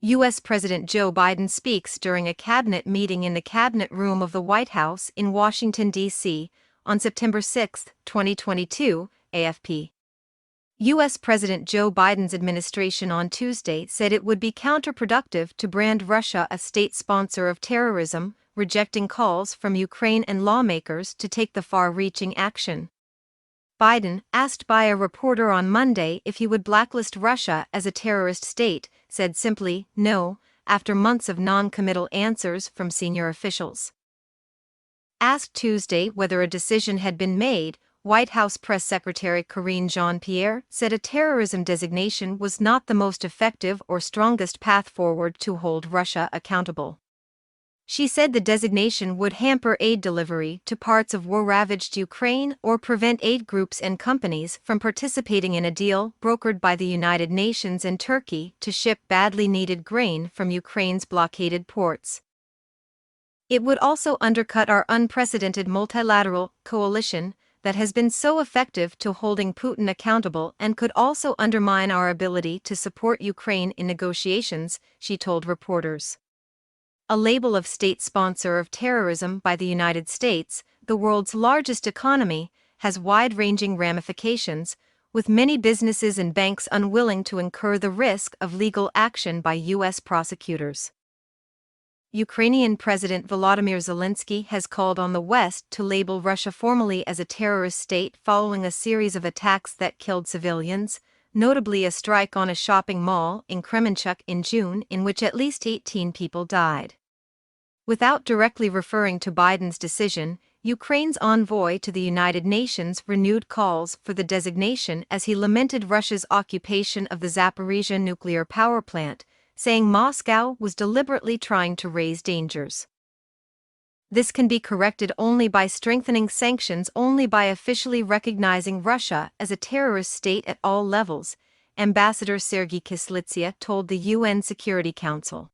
U.S. President Joe Biden speaks during a cabinet meeting in the Cabinet Room of the White House in Washington, D.C., on September 6, 2022, AFP. U.S. President Joe Biden's administration on Tuesday said it would be counterproductive to brand Russia a state sponsor of terrorism, rejecting calls from Ukraine and lawmakers to take the far-reaching action. Biden, asked by a reporter on Monday if he would blacklist Russia as a terrorist state, said simply, no, after months of non-committal answers from senior officials. Asked Tuesday whether a decision had been made, White House Press Secretary Karine Jean-Pierre said a terrorism designation was not the most effective or strongest path forward to hold Russia accountable. She said the designation would hamper aid delivery to parts of war-ravaged Ukraine or prevent aid groups and companies from participating in a deal brokered by the United Nations and Turkey to ship badly needed grain from Ukraine's blockaded ports. It would also undercut our unprecedented multilateral coalition that has been so effective to holding Putin accountable and could also undermine our ability to support Ukraine in negotiations, she told reporters. A label of state sponsor of terrorism by the United States, the world's largest economy, has wide-ranging ramifications, with many businesses and banks unwilling to incur the risk of legal action by U.S. prosecutors. Ukrainian President Vladimir Zelensky has called on the West to label Russia formally as a terrorist state following a series of attacks that killed civilians, notably a strike on a shopping mall in Kremenchuk in June in which at least 18 people died. Without directly referring to Biden's decision, Ukraine's envoy to the United Nations renewed calls for the designation as he lamented Russia's occupation of the Zaporizhzhia nuclear power plant, saying Moscow was deliberately trying to raise dangers. This can be corrected only by strengthening sanctions, only by officially recognizing Russia as a terrorist state at all levels, Ambassador Sergei Kislitsia told the UN Security Council.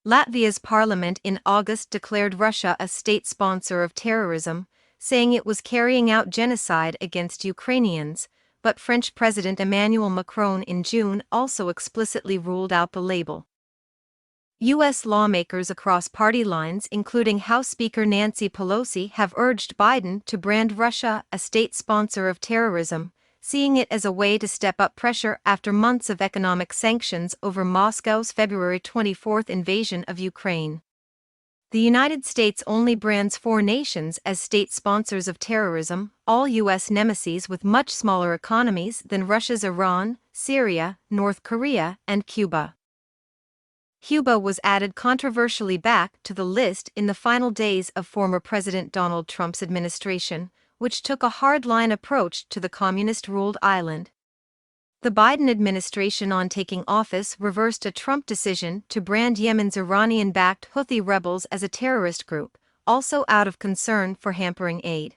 Latvia's parliament in August declared Russia a state sponsor of terrorism, saying it was carrying out genocide against Ukrainians, but French President Emmanuel Macron in June also explicitly ruled out the label. U.S. lawmakers across party lines, including House Speaker Nancy Pelosi, have urged Biden to brand Russia a state sponsor of terrorism, seeing it as a way to step up pressure after months of economic sanctions over Moscow's February 24 invasion of Ukraine. The United States only brands 4 nations as state sponsors of terrorism, all U.S. nemesis with much smaller economies than Russia's Iran, Syria, North Korea, and Cuba. Cuba was added controversially back to the list in the final days of former President Donald Trump's administration, which took a hard-line approach to the communist-ruled island. The Biden administration on taking office reversed a Trump decision to brand Yemen's Iranian-backed Houthi rebels as a terrorist group, also out of concern for hampering aid.